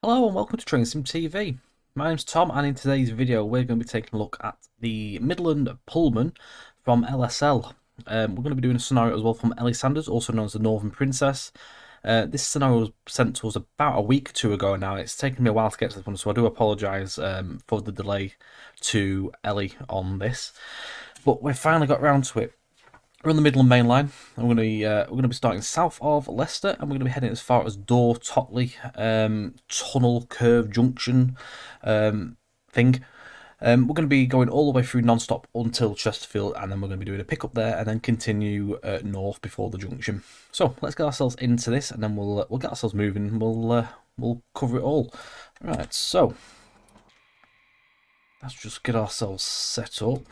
Hello and welcome to Train Sim TV. My name's Tom, and in today's video we're going to be taking a look at the Midland Pullman from LSL. We're going to be doing a scenario as well from Ellie Sanders, also known as the Northern Princess. This scenario was sent to us about a week or two ago now. It's taken me a while to get to this one, so I do apologise for the delay to Ellie on this. But we've finally got round to it. We're on the Midland Main Line. We're going to be starting south of Leicester, and we're going to be heading as far as Door Totley Tunnel Curve Junction thing. We're going to be going all the way through non-stop until Chesterfield, and then we're going to be doing a pickup there, and then continue north before the junction. So let's get ourselves into this, and then we'll get ourselves moving. We'll cover it all. Right. So let's just get ourselves set up.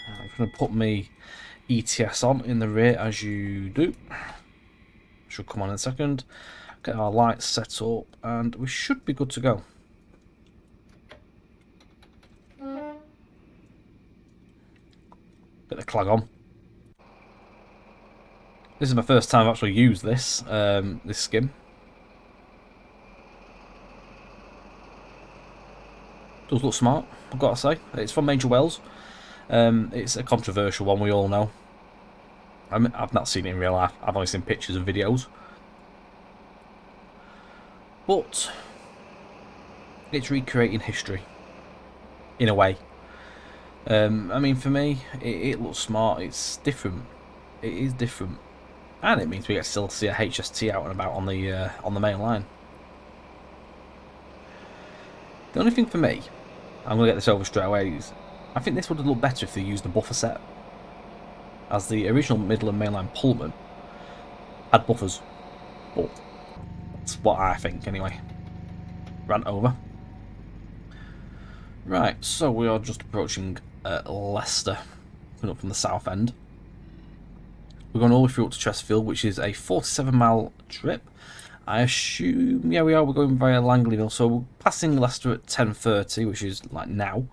I'm going to put my ETS on in the rear as you do. Should come on in a second. Get our lights set up and we should be good to go. Get the clag on. This is my first time I've actually used this this skim. Does look smart, I've got to say. It's from Major Wells. It's a controversial one, we all know. I've not seen it in real life. I've only seen pictures and videos. But it's recreating history, in a way. I mean, for me, it looks smart. It's different. It is different, and it means we get still to see a HST out and about on the main line. The only thing for me, I'm gonna get this over straight away, is I think this would have looked better if they used a buffer set, as the original Midland Main Line Pullman had buffers, but that's what I think anyway. Rant over. Right, so we are just approaching Leicester, coming up from the south end. We're going all the way through up to Chesterfield, which is a 47-mile trip. I assume, yeah, we are. We're going via Langley Mill, so we're passing Leicester at 10:30, which is like now.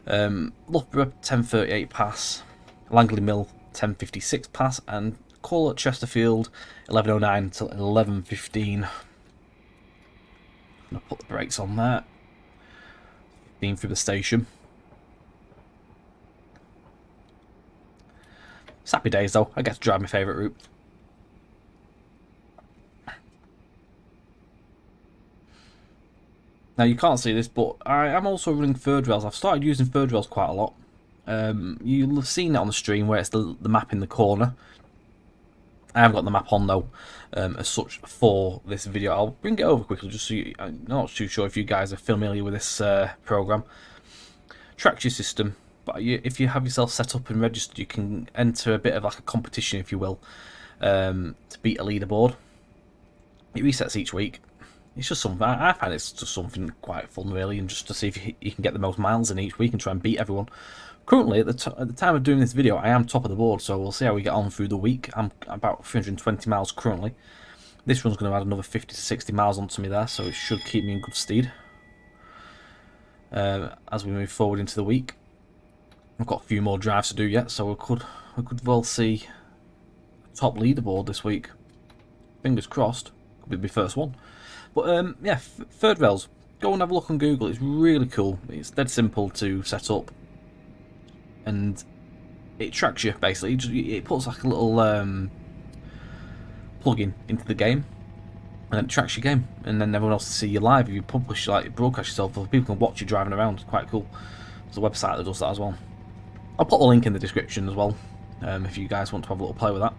Loughborough 10:38 pass, Langley Mill 10:56 pass, and call at Chesterfield 11:09 till 11:15. I'm gonna put the brakes on there. 15 through the station. It's happy days though. I get to drive my favourite route. Now you can't see this, but I am also running third rails. I've started using third rails quite a lot. You'll have seen it on the stream where it's the map in the corner. I haven't got the map on though, as such for this video. I'll bring it over quickly just so I'm not too sure if you guys are familiar with this program. Tracks your system, but if you have yourself set up and registered, you can enter a bit of like a competition, if you will, to beat a leaderboard. It resets each week. It's just something, I find it's just something quite fun really, and just to see if you can get the most miles in each week and try and beat everyone. Currently, at the time of doing this video, I am top of the board, so we'll see how we get on through the week. I'm about 320 miles currently. This one's going to add another 50 to 60 miles onto me there, so it should keep me in good stead as we move forward into the week. I've got a few more drives to do yet, so we could well see a top leaderboard this week. Fingers crossed. Could be my first one. But yeah, third rails. Go and have a look on Google. It's really cool. It's dead simple to set up, and it tracks you basically. It puts like a little plug-in into the game, and it tracks your game. And then everyone else can see you live. If you publish, like broadcast yourself, people can watch you driving around. It's quite cool. There's a website that does that as well. I'll put the link in the description as well, if you guys want to have a little play with that.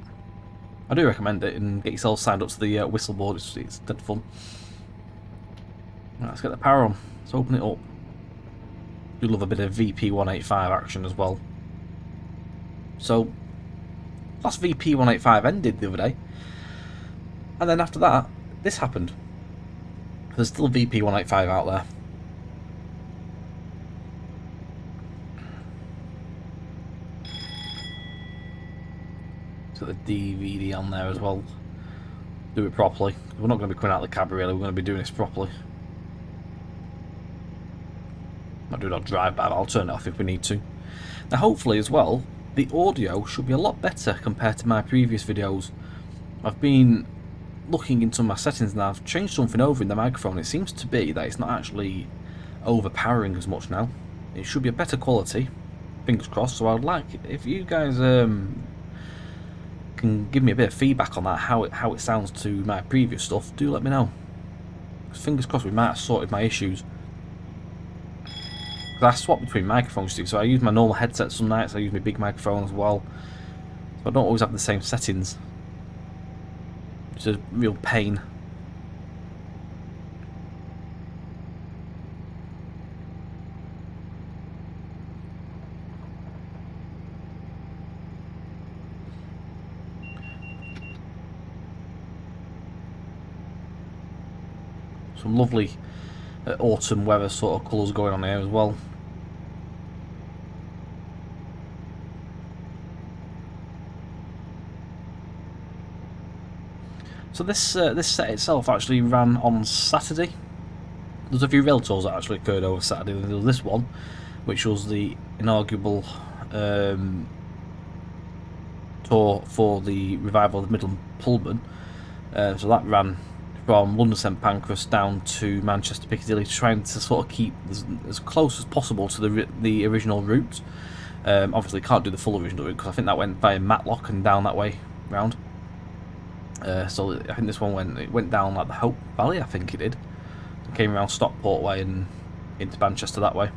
I do recommend it, and get yourself signed up to the whistle board. It's dead fun. Right, let's get the power on. Let's open it up. Do love a bit of VP 185 action as well. So, last VP 185 ended the other day, and then after that, this happened. There's still a VP 185 out there. Got the DVD on there as well. Do it properly. We're not going to be coming out of the cab really. We're going to be doing this properly. Not doing it on drive by, but I'll turn it off if we need to. Now hopefully as well, the audio should be a lot better compared to my previous videos. I've been looking into my settings now, I've changed something over in the microphone. It seems to be that it's not actually overpowering as much now. It should be a better quality, fingers crossed. So I'd like, if you guys can give me a bit of feedback on that, how it sounds to my previous stuff, do let me know. Fingers crossed we might have sorted my issues. I swap between microphones too, so I use my normal headset some nights, I use my big microphone as well. So I don't always have the same settings. It's a real pain. Some lovely autumn weather sort of colours going on here as well. So this set itself actually ran on Saturday. There's a few rail tours that actually occurred over Saturday. There was this one, which was the inaugural tour for the revival of the Midland Pullman. So that ran from London St Pancras down to Manchester Piccadilly, trying to sort of keep as close as possible to the original route. Obviously can't do the full original route because I think that went via Matlock and down that way round. So I think this one went down like the Hope Valley, I think it did. It came around Stockport way and into Manchester that way.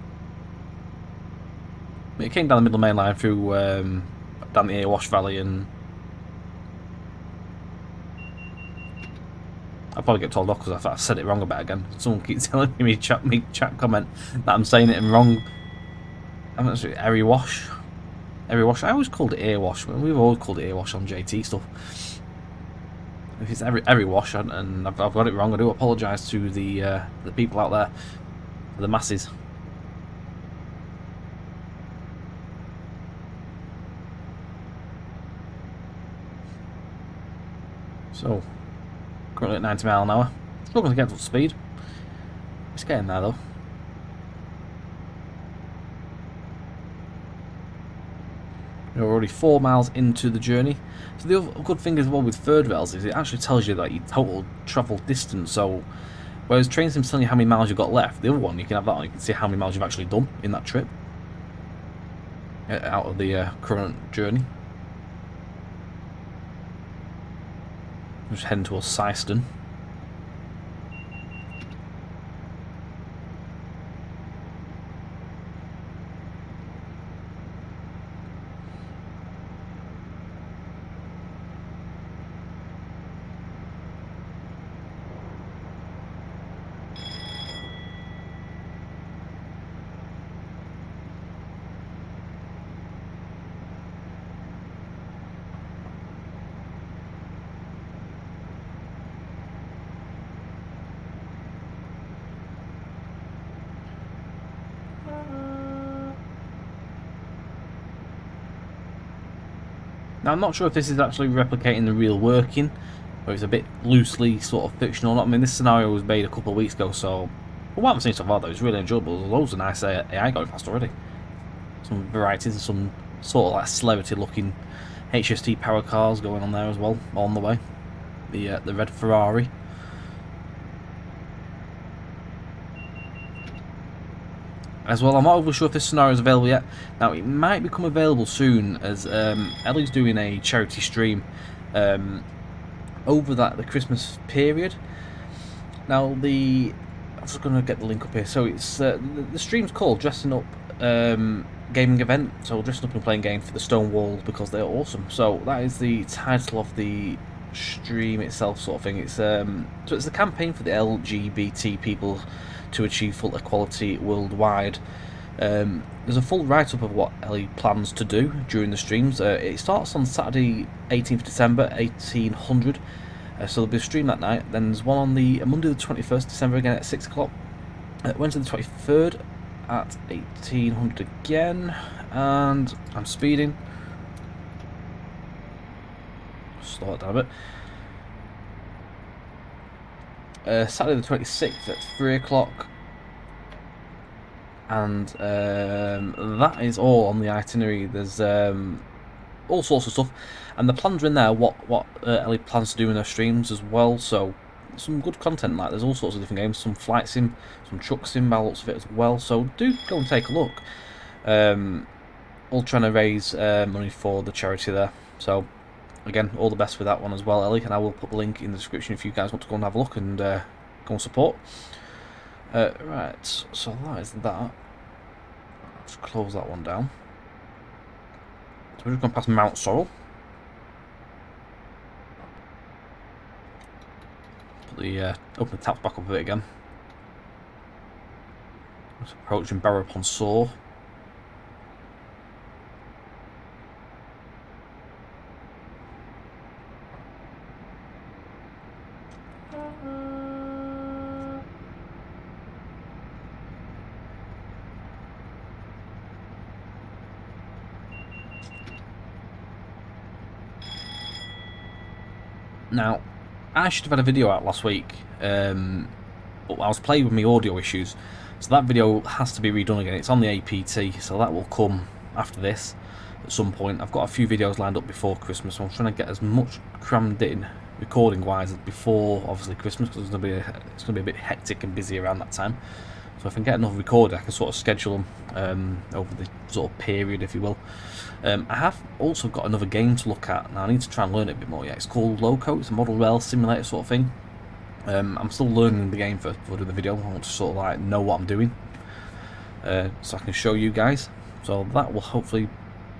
It came down the Midland Main Line through down the Airwash Valley, and I'll probably get told off because I've said it wrong about again. Someone keeps telling me chat comment that I'm saying it wrong. I'm actually Airwash. I always called it Airwash. We've always called it Airwash on JT stuff. If it's Airwash and I've got it wrong, I do apologise to the people out there, the masses. So, currently at 90 miles an hour. Still going to get up to speed. It's getting there though. We're already 4 miles into the journey. So the other good thing as well with third rails is it actually tells you like your total travel distance. So whereas trains can tell you how many miles you've got left, the other one you can have that on, you can see how many miles you've actually done in that trip out of the current journey. Just heading towards Syston. Now, I'm not sure if this is actually replicating the real working, or it's a bit loosely sort of fictional or not. I mean, this scenario was made a couple of weeks ago, so from what I've seen so far, though, it's really enjoyable. There's loads of nice AI going past already. Some varieties and some sort of like celebrity-looking HST power cars going on there as well, on the way. The red Ferrari. As well, I'm not overly sure if this scenario is available yet. Now, it might become available soon, as Ellie's doing a charity stream over the Christmas period. Now, I'm just going to get the link up here. So it's the stream's called Dressing Up Gaming Event. So dressing up and playing games for the Stonewall because they're awesome. So that is the title of the stream itself, sort of thing. It's so it's the campaign for the LGBT people to achieve full equality worldwide. There's a full write-up of what Ellie plans to do during the streams. It starts on Saturday 18th December 1800, so there'll be a stream that night. Then there's one on the Monday the 21st December again at 6 o'clock, Wednesday the 23rd at 1800 again, and I'm speeding, slow it down a bit. Saturday the 26th at 3 o'clock, and that is all on the itinerary. There's all sorts of stuff. And the plans are in there, what Ellie plans to do in her streams as well, so some good content. Like, there's all sorts of different games, some flight sim, some truck sim by lots of it as well, so do go and take a look. All trying to raise money for the charity there, so again, all the best with that one as well, Ellie, and I will put the link in the description if you guys want to go and have a look and go and support. Right, so that is that. Let's close that one down. So we're just going past Mount Sorrel. Put the open the taps back up a bit again. Just approaching Barrow upon Soar. Now, I should have had a video out last week, but I was playing with my audio issues, so that video has to be redone again. It's on the APT, so that will come after this at some point. I've got a few videos lined up before Christmas, so I'm trying to get as much crammed in recording-wise before, obviously, Christmas, because it's going to be a bit hectic and busy around that time. So if I can get another recorder, I can sort of schedule them over the sort of period, if you will. I have also got another game to look at. Now I need to try and learn it a bit more. Yeah, it's called Loco. It's a model rail simulator sort of thing. I'm still learning the game for doing the video. I want to sort of like know what I'm doing, so I can show you guys. So that will hopefully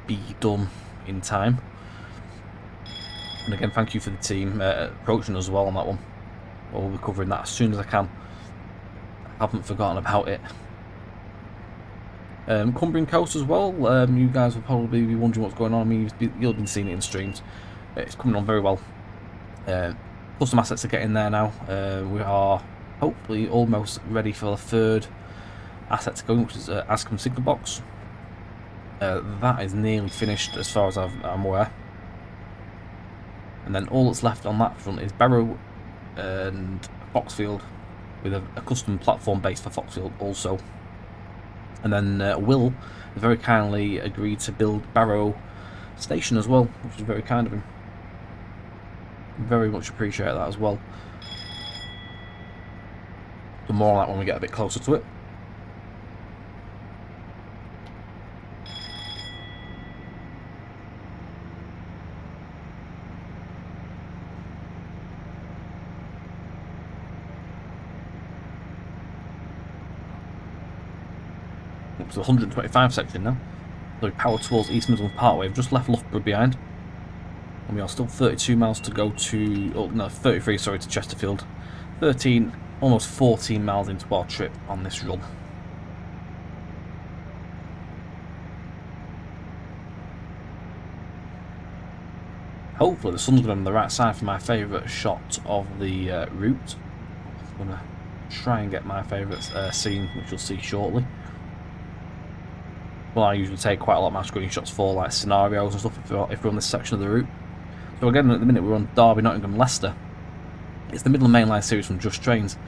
be done in time. And again, thank you for the team approaching as well on that one. We'll be covering that as soon as I can. I haven't forgotten about it. Cumbrian Coast as well. You guys will probably be wondering what's going on. I mean, you'll have been seeing it in streams. It's coming on very well. Custom assets are getting there now. We are hopefully almost ready for the third asset to go in, which is Ascom Signal Box. That is nearly finished as far as I'm aware. And then all that's left on that front is Barrow and Foxfield, with a custom platform base for Foxfield also. And then Will very kindly agreed to build Barrow Station as well, which is very kind of him. Very much appreciate that as well. The more on that when we get a bit closer to it. Up to the 125 section now. So we power towards East Midlands Parkway. We've just left Loughborough behind. And we are still 32 miles to go to... oh no, 33, sorry, to Chesterfield. 13, almost 14 miles into our trip on this run. Hopefully the sun's going to be on the right side for my favourite shot of the route. I'm going to try and get my favourite scene, which you'll see shortly. Well, I usually take quite a lot of my screenshots for like scenarios and stuff if we're on this section of the route. So again, at the minute we're on Derby, Nottingham, Leicester. It's the Midland Main Line series from Just Trains.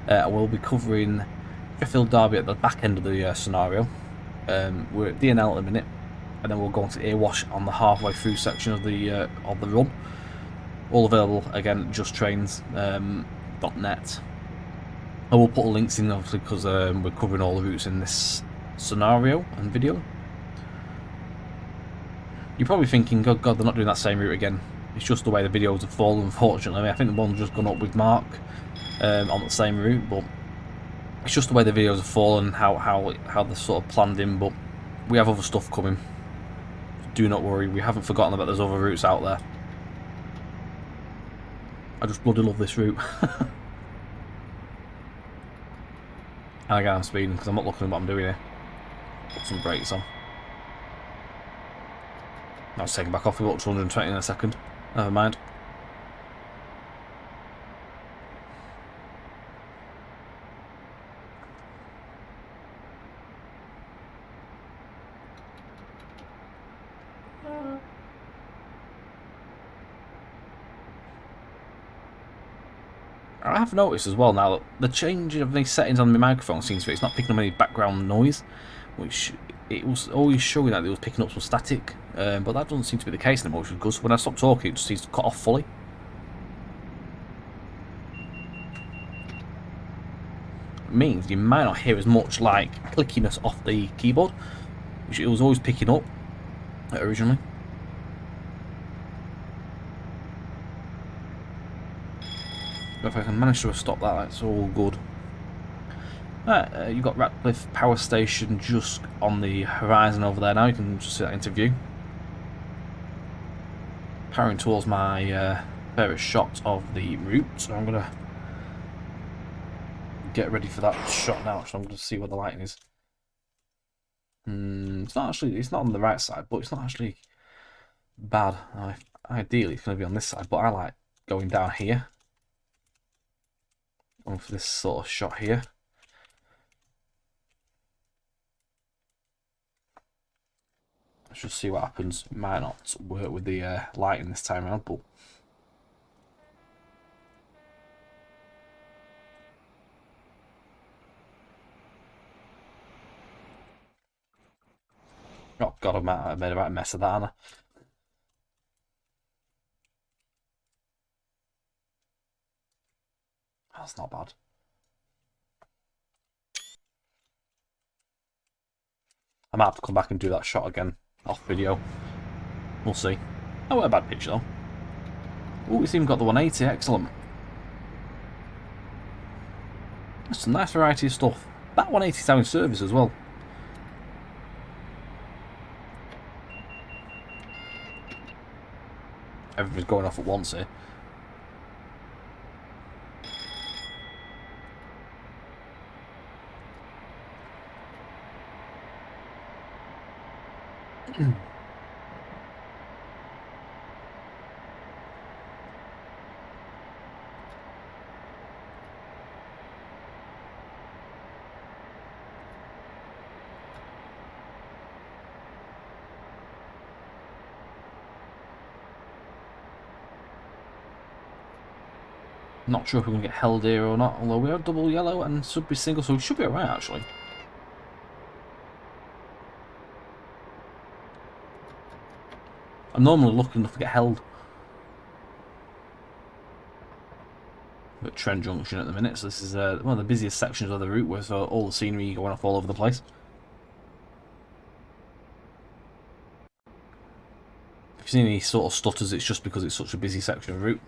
We'll be covering Sheffield Derby at the back end of the scenario. We're at DNL at the minute, and then we'll go on to Airwash on the halfway through section of the run. All available again at justtrains.net. I will put links in obviously because we're covering all the routes in this scenario and video. You're probably thinking, oh god, they're not doing that same route again. It's just the way the videos have fallen, unfortunately. I think the one's just gone up with Mark on the same route, but it's just the way the videos have fallen, how they're sort of planned in. But we have other stuff coming. Do not worry, we haven't forgotten about those other routes out there. I just bloody love this route. And again, I'm speeding because I'm not looking at what I'm doing here. Put some brakes on. I was taking back off. We got 220 in a second. Never mind. I have noticed as well now that the change of the settings on my microphone seems to be it's not picking up any background noise, which it was always showing that it was picking up some static, but that doesn't seem to be the case anymore, which is good. So when I stop talking, it just seems to cut off fully. It means you might not hear as much like clickiness off the keyboard, which it was always picking up originally. But if I can manage to stop that, that's all good. You've got Ratcliff Power Station just on the horizon over there now. You can just see that into view. Powering towards my favourite shot of the route, so I'm going to get ready for that shot now. So I'm going to see where the lighting is. It's not on the right side, but it's not actually bad. Ideally, it's going to be on this side, but I like going down here. Going for this sort of shot here. Let's just see what happens. It might not work with the lighting this time around, but oh god, I made a mess of that, haven't I? That's not bad. I might have to come back and do that shot again off video. We'll see. Oh, what a bad picture though. Oh, it's even got the 180. Excellent. That's a nice variety of stuff. That 180 is now in service as well. Everything's going off at once here. Not sure if we're going to get held here or not, although we are double yellow and should be single, so we should be alright actually. I'm normally lucky enough to get held. We're at Trent Junction at the minute, so this is one of the busiest sections of the route with all the scenery going off all over the place. If you see any sort of stutters, it's just because it's such a busy section of route.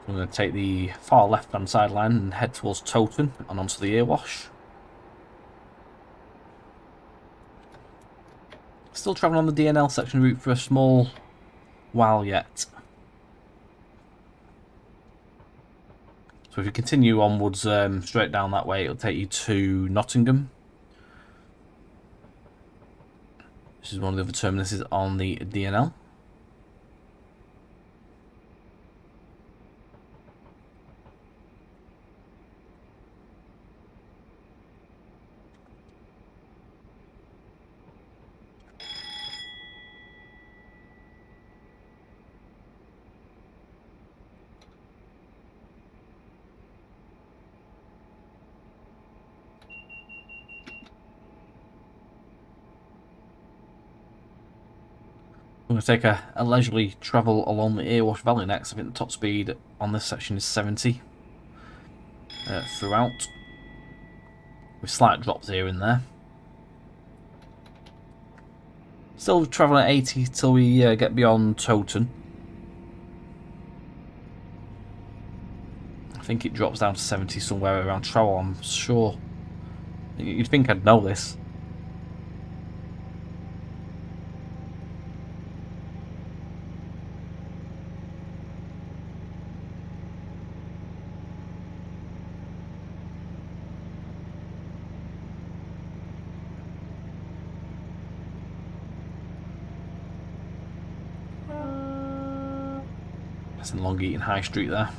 I'm going to take the far left-hand side line and head towards Towton and onto the Airwash. Still travelling on the DNL section route for a small while yet. So if you continue onwards straight down that way, it'll take you to Nottingham. This is one of the other terminuses on the DNL. I'm going to take a leisurely travel along the Airwash Valley next. I think the top speed on this section is 70 throughout, with slight drops here and there. Still travelling at 80 till we get beyond Towton. I think it drops down to 70 somewhere around Trowell, I'm sure. You'd think I'd know this. That's in Long Eaton High Street there.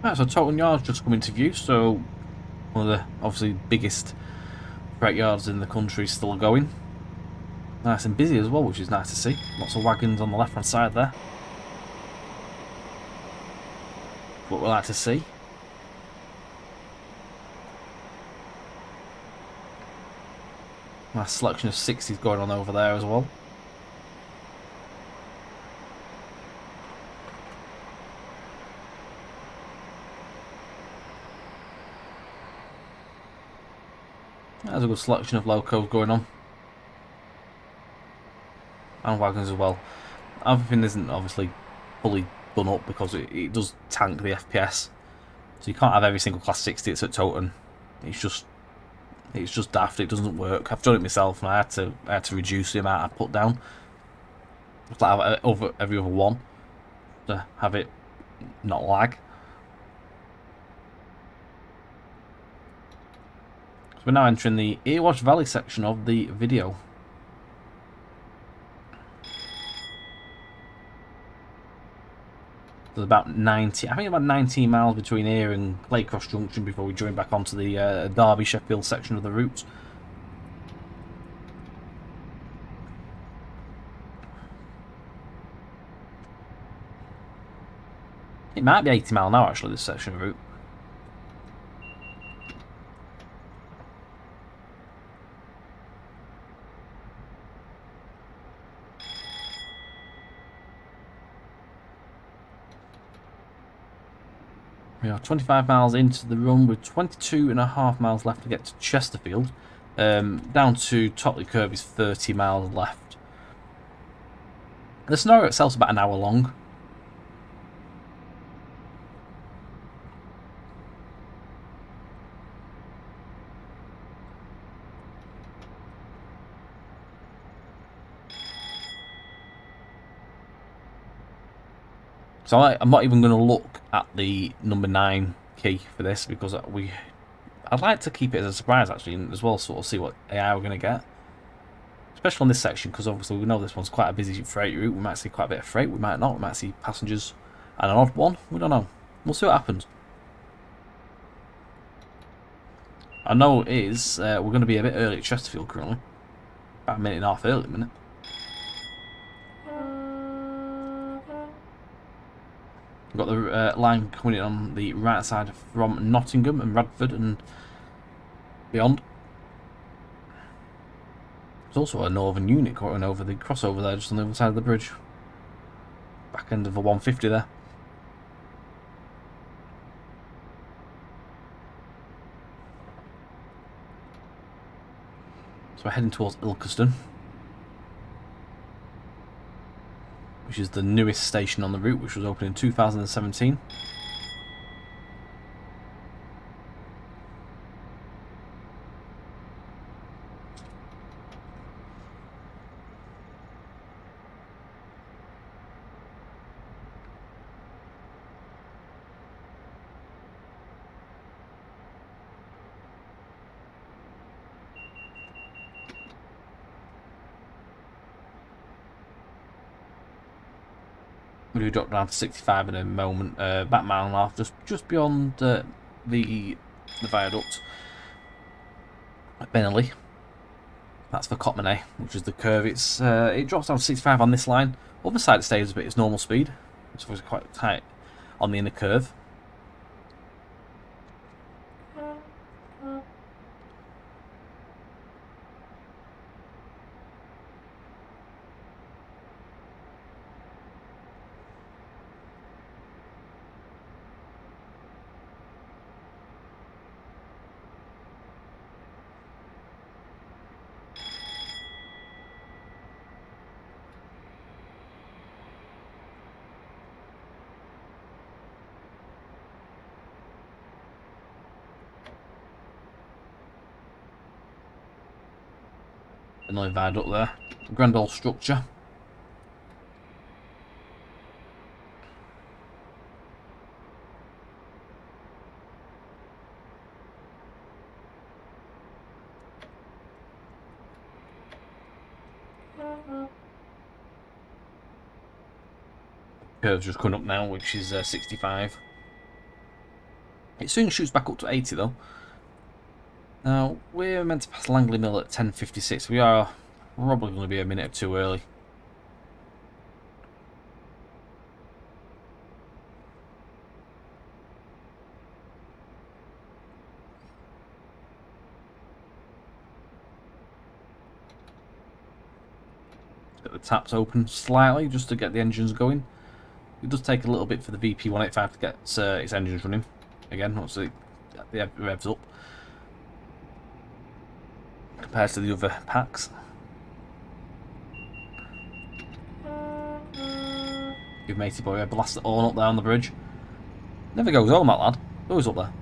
Right, so Toton Yard's just come into view, so one of the obviously biggest freight yards in the country is still going. Nice and busy as well, which is nice to see. Lots of wagons on the left hand side there. What we like to see. Nice selection of 60s going on over there as well. There's a good selection of locos going on. And wagons as well. Everything isn't obviously fully done up because it does tank the FPS. So you can't have every single class 60 that's at Toton. It's just daft. It doesn't work. I've done it myself, and I had to reduce the amount I put down. Just like have every other one to have it not lag. So we're now entering the Airwash Valley section of the video. There's about 90, I think about 19 miles between here and Claycross Junction before we join back onto the Derby-Sheffield section of the route. It might be 80 miles an hour actually, this section of route. We are 25 miles into the run with 22.5 miles left to get to Chesterfield. Down to Totley Curve is 30 miles left. The scenario itself is about an hour long. So I'm not even going to look at the number 9 key for this because I'd like to keep it as a surprise actually, and as well sort of see what AI we're going to get. Especially on this section, because obviously we know this one's quite a busy freight route. We might see quite a bit of freight, we might not. We might see passengers and an odd one. We don't know. We'll see what happens. I know it is, we're going to be a bit early at Chesterfield currently. About a minute and a half early at the minute. We've got the line coming in on the right side from Nottingham and Radford and beyond. There's also a northern unit going over the crossover there, just on the other side of the bridge. Back end of a 150 there. So we're heading towards Ilkeston, which is the newest station on the route, which was opened in 2017. We drop down to 65 in a moment, about a mile and a half, just beyond the viaduct at Beneley. That's for Cotmanay, which is the curve. It drops down to 65 on this line. Other side it stays a bit its normal speed. It's obviously quite tight on the inner curve. Another viaduct there. Grand old structure. Curve's just coming up now, which is 65. It soon shoots back up to 80 though. Now, we're meant to pass Langley Mill at 10:56. We are probably going to be a minute or two early. Get the taps open slightly just to get the engines going. It does take a little bit for the VP185 to get its engines running again once it revs up compared to the other packs. Give matey boy a blast it all up there on the bridge. Never goes home, that lad. Always up there.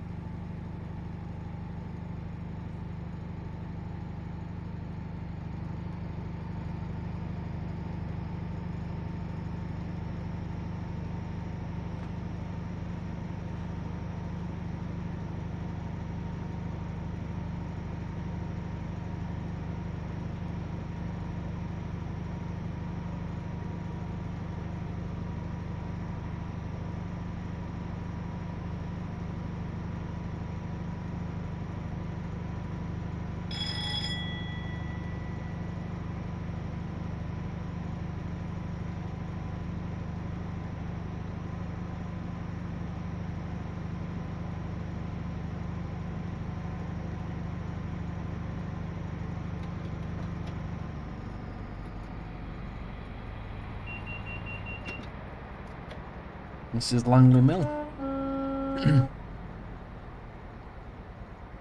This is Langley Mill.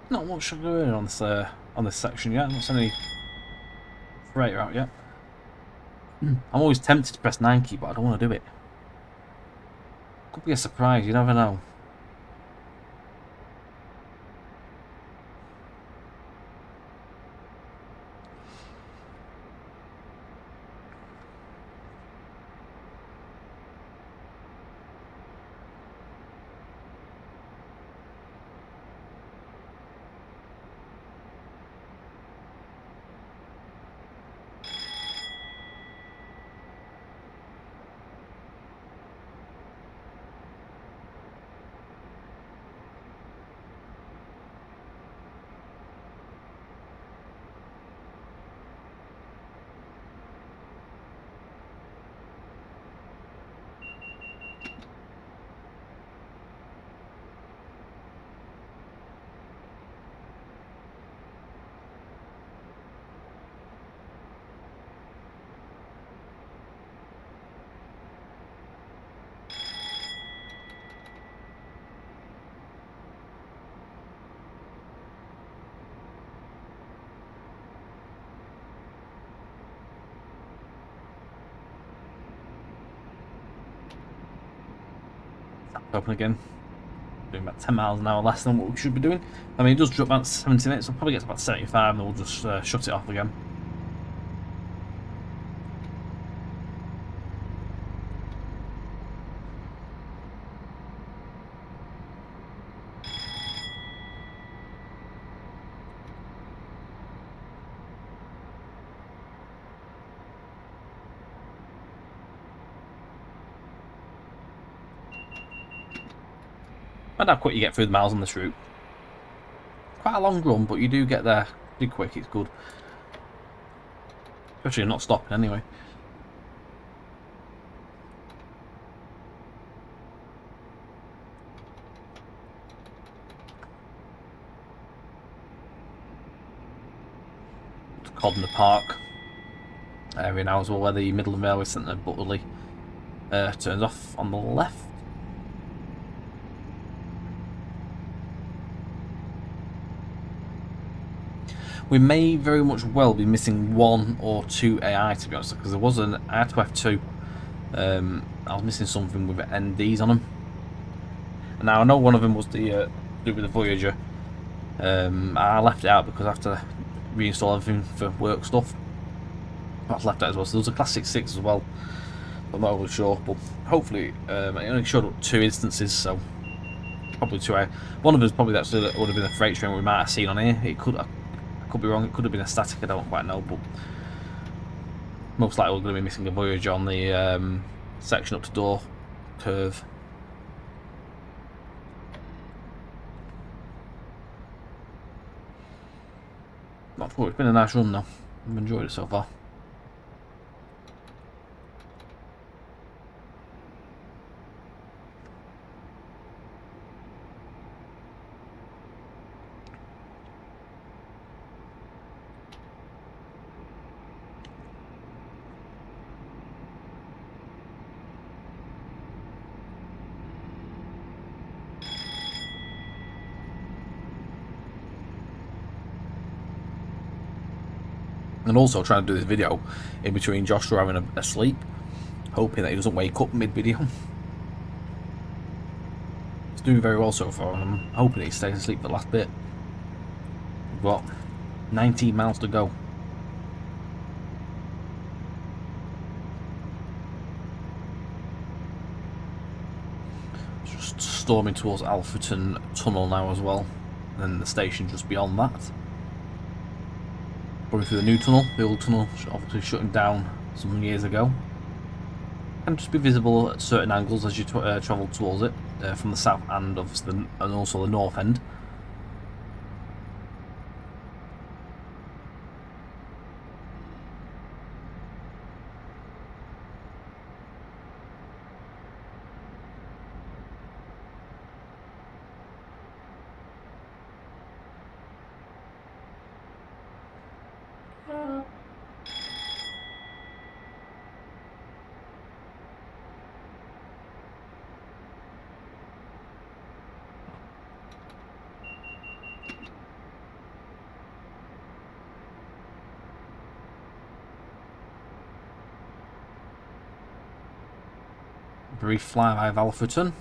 Not much going on this section yet. Not any freighter out yet. I'm always tempted to press 9 key, but I don't want to do it. Could be a surprise. You never know. Open again. Doing about 10 miles an hour less than what we should be doing. I mean, it does drop about 70 minutes, so we'll probably get to about 75 and then we'll just shut it off again. And how quick you get through the miles on this route. Quite a long run, but you do get there pretty quick. It's good. Especially not stopping anyway. To Codner Park area now as well, where the Midland Railway Centre Butterley turns off on the left. We may very much well be missing 1 or 2 AI, to be honest, because there was an R2F2. I was missing something with NDs on them. And now I know one of them was the do with the Voyager. I left it out because I have to reinstall everything for work stuff. That's left out as well. So there was a Classic 6 as well. I'm not really sure, but hopefully it only showed up 2 instances, so probably 2 AI. One of them is probably actually that would have been a freight train we might have seen on here. It could be wrong, it could have been a static, I don't quite know, but most likely we're going to be missing a Voyager on the section up to door curve. Not for it. It's been a nice run though. I've enjoyed it so far. And also trying to do this video in between Joshua having a sleep, hoping that he doesn't wake up mid-video. He's doing very well so far, and I'm hoping he stays asleep for the last bit. We've got 19 miles to go. Just storming towards Alfreton Tunnel now as well, and the station just beyond that. Going through the new tunnel, the old tunnel obviously shutting down some years ago. Can just be visible at certain angles as you travel towards it, from the south and obviously and also the north end. Brief flyby of Alfreton.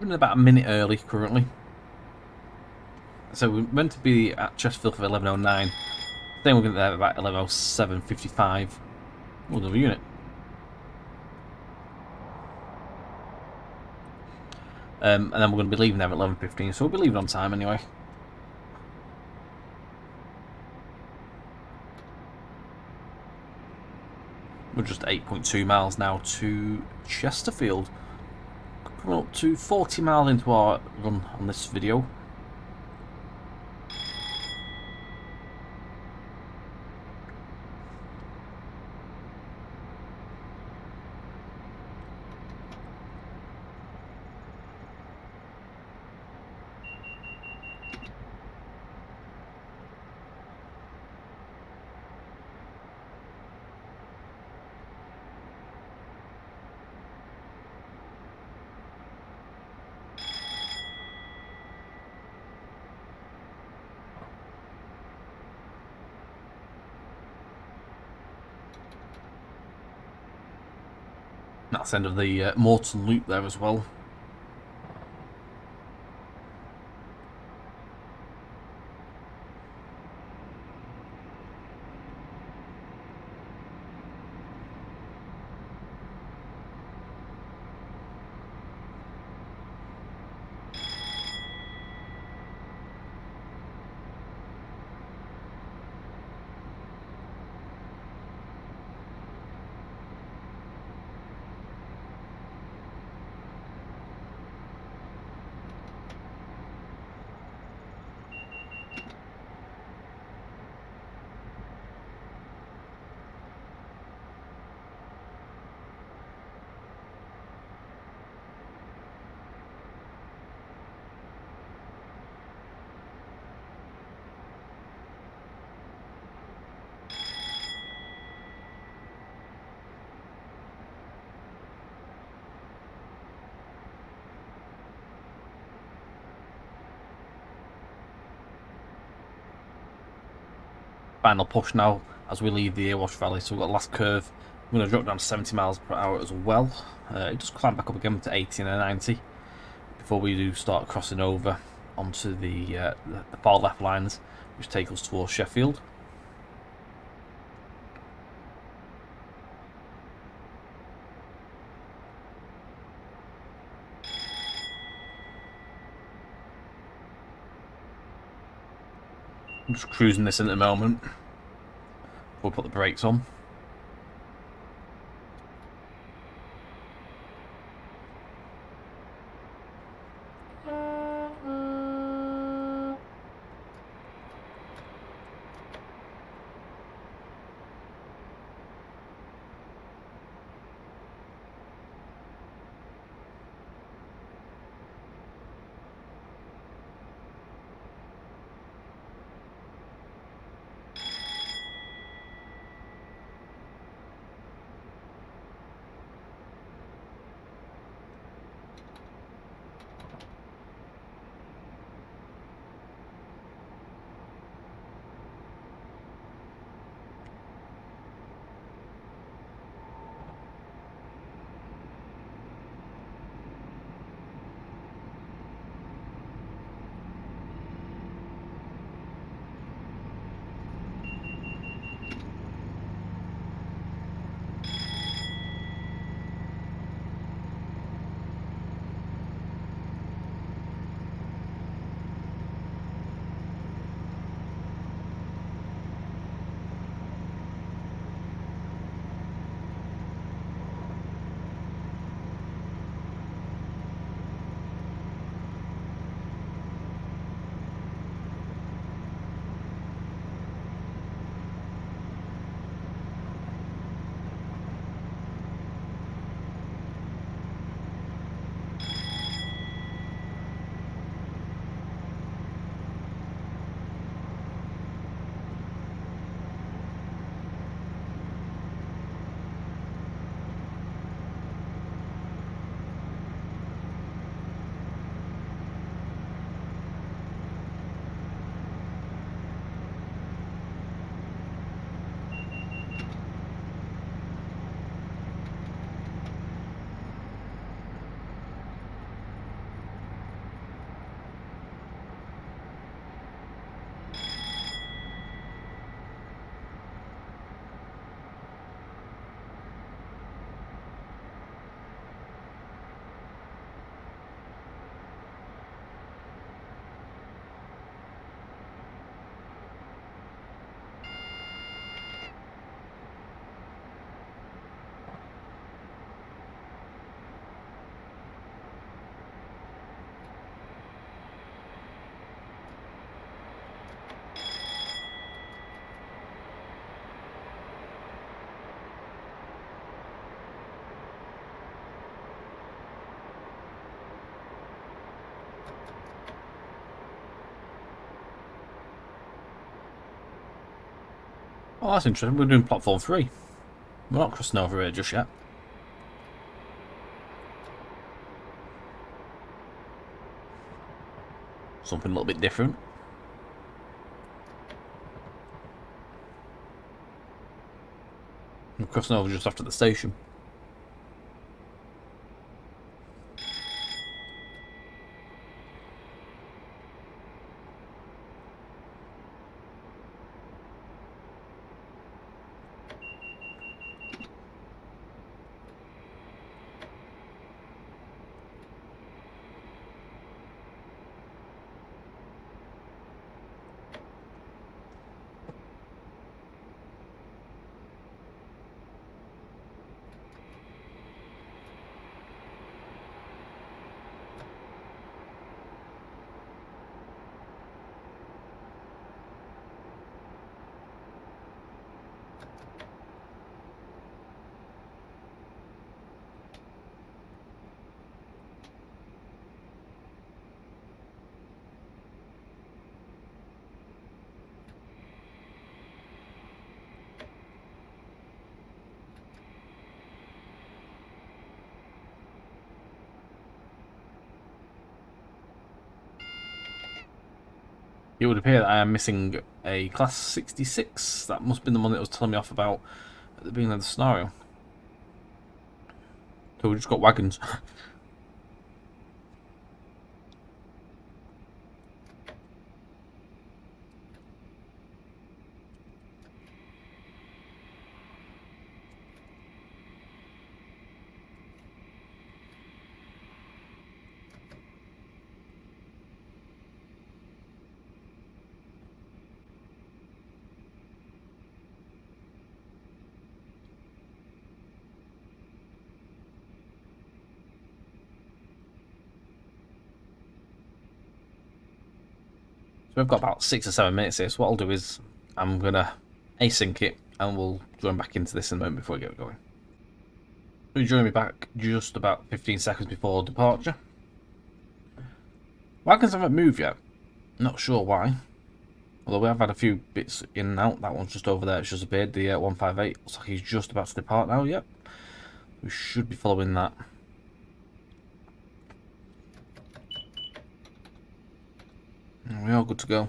Running about a minute early currently. So we're meant to be at Chesterfield for 11:09. I think we're going to be there about 11:07:55. Another unit. And then we're going to be leaving there at 11:15, so we'll be leaving on time anyway. We're just 8.2 miles now to Chesterfield. Coming up to 40 miles into our run on this video. That's the end of the Morton Loop there as well. final push now as we leave the Airwash Valley. So we've got the last curve. I'm going to drop down to 70 miles per hour as well. It does climb back up again to 80 and 90 before we do start crossing over onto the far left lines, which take us towards Sheffield. I'm just cruising this in at the moment before we put the brakes on. Oh, that's interesting. We're doing platform 3. We're not crossing over here just yet. Something a little bit different. We're crossing over just after the station. It would appear that I am missing a Class 66. That must have been the one that was telling me off about at the beginning of the scenario. So we just got wagons. So we've got about 6 or 7 minutes here, so what I'll do is I'm going to async it and we'll join back into this in a moment before we get going. So you join me back just about 15 seconds before departure. Wagons haven't moved yet, not sure why. Although we have had a few bits in and out. That one's just over there, it's just appeared, the 158. Looks like he's just about to depart now, yep. We should be following that. We are good to go.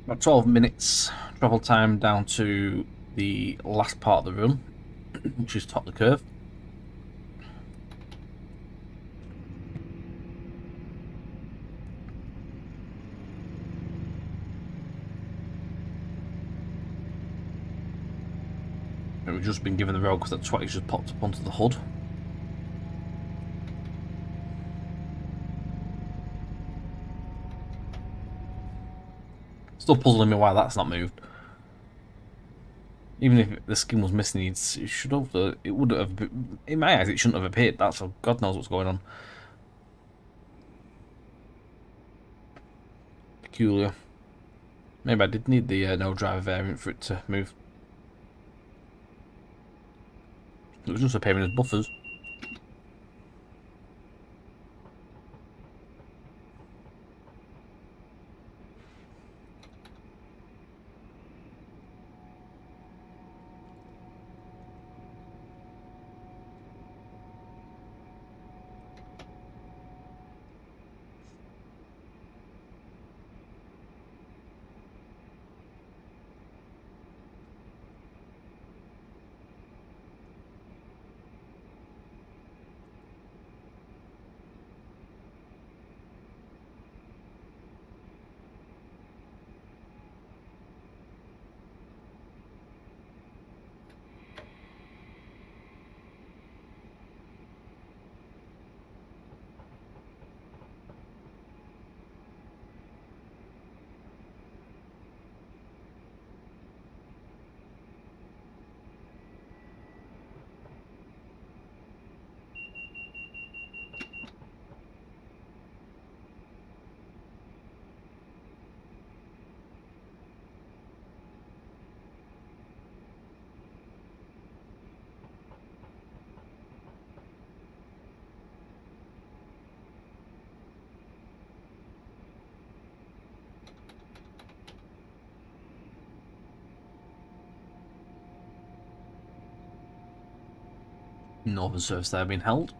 About 12 minutes travel time down to the last part of the run, which is top the curve. And we've just been given the road because the 20's just popped up onto the hood. Still puzzling me why that's not moved. Even if the skin was missing, it should have. It would have. In my eyes, it shouldn't have appeared. That's God knows what's going on. Peculiar. Maybe I did need the no driver variant for it to move. It was just appearing as buffers. Northern service there being held.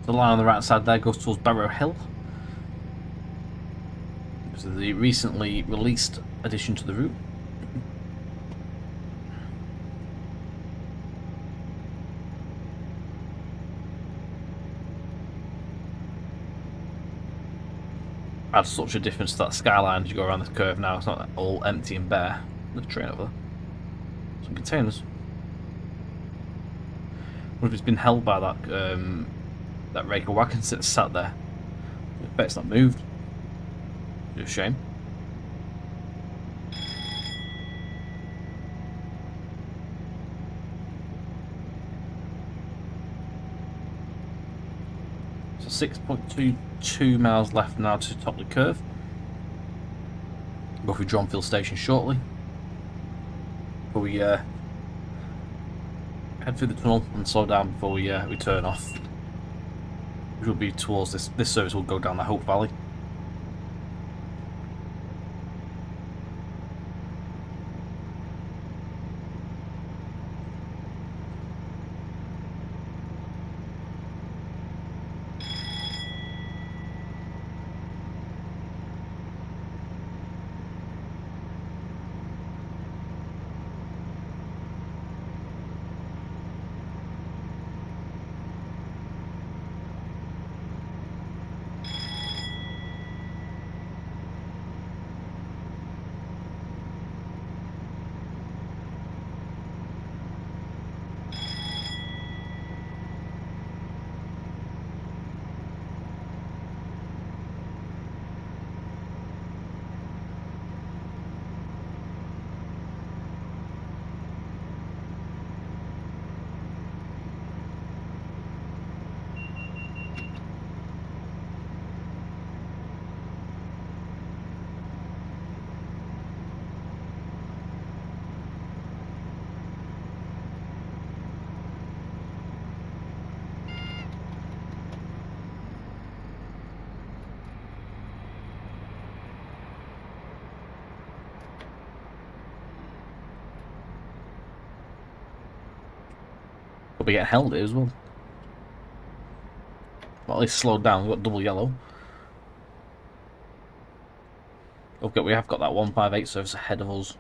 The line on the right side there goes towards Barrow Hill. This is the recently released addition to the route. adds such a difference to that skyline as you go around this curve now. It's not all empty and bare. There's a train over there. Some containers. What if it's been held by that rake of wagon that's sat there? I bet it's not moved. It's a shame. So 6.22 miles left now to top the curve. Go through Dronfield Station shortly. Before we head through the tunnel and slow down before we turn off. Which will be towards this service will go down the Hope Valley. But we get held here as well. Well, at least slowed down. We've got double yellow. Okay, we have got that 158 service ahead of us.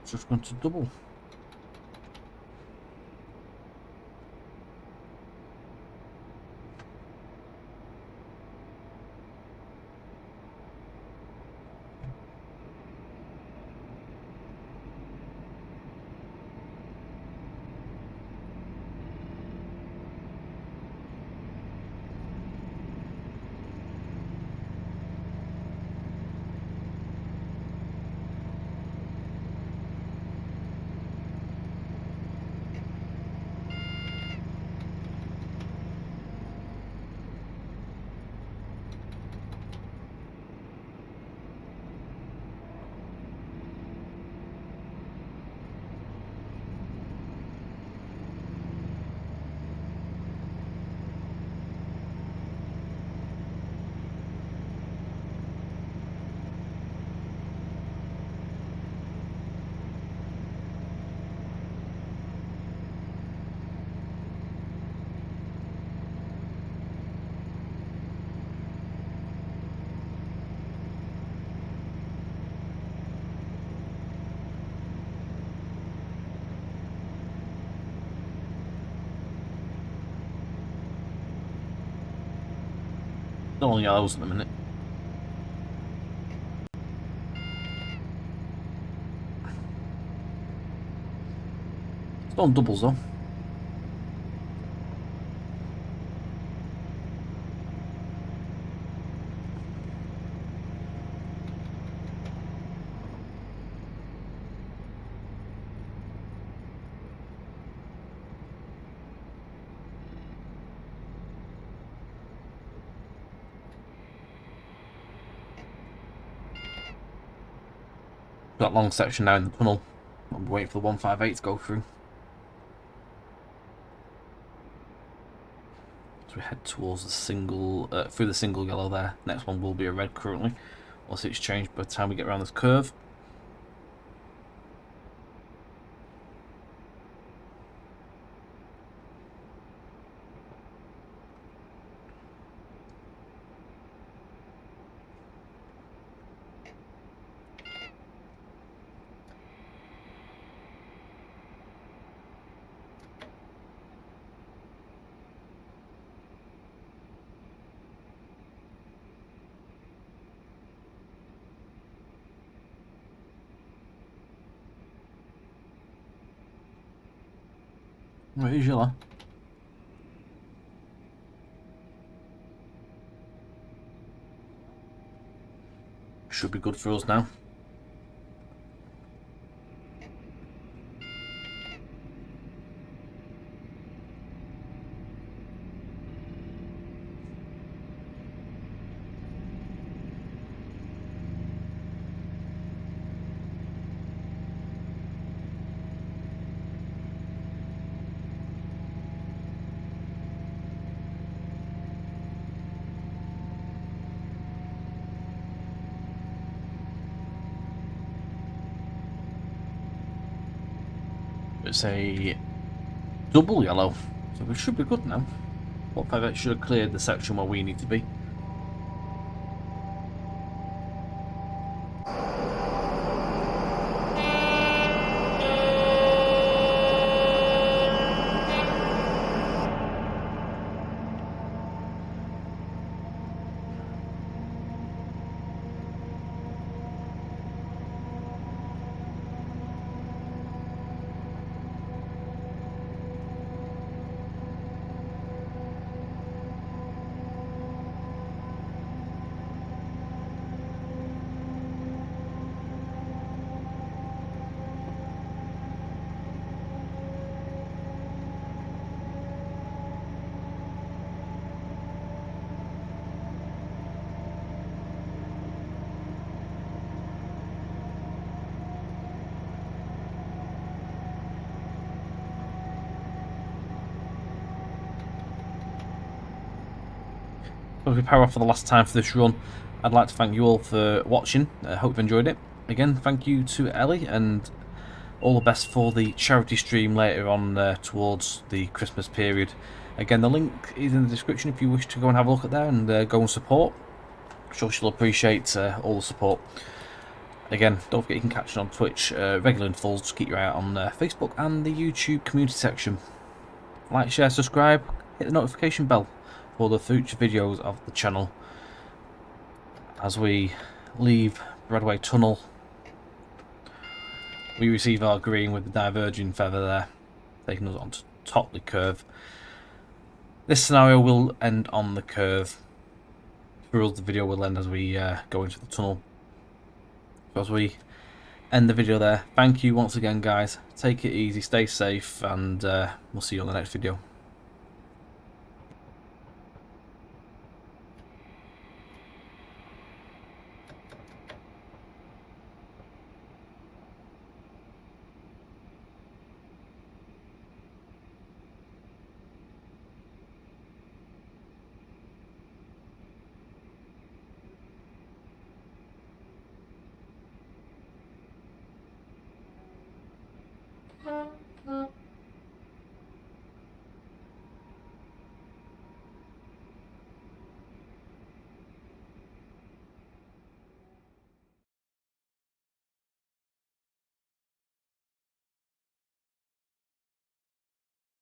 Just going to double. Still on yellows at the minute. Still on doubles though. That long section now in the tunnel. I'm waiting for the 158 to go through. So we head towards the single, through the single yellow there. Next one will be a red currently. We'll see it's changed by the time we get around this curve. Right, here's yellow. Should be good for us now. It's a double yellow, so we should be good now. What if I should have cleared the section where we need to be? As we power off for the last time for this run, I'd like to thank you all for watching. I hope you've enjoyed it. Again, thank you to Ellie, and all the best for the charity stream later on towards the Christmas period. Again, the link is in the description if you wish to go and have a look at there and go and support. I'm sure she'll appreciate all the support. Again, don't forget you can catch it on Twitch, regular intervals. Just keep your eye out on Facebook and the YouTube community section. Like, share, subscribe, hit the notification bell for the future videos of the channel. As we leave Broadway Tunnel, we receive our green with the diverging feather there, taking us onto Topley Curve. This scenario will end on the curve. For us, the video will end as we go into the tunnel. So as we end the video there, thank you once again, guys. Take it easy, stay safe, and we'll see you on the next video.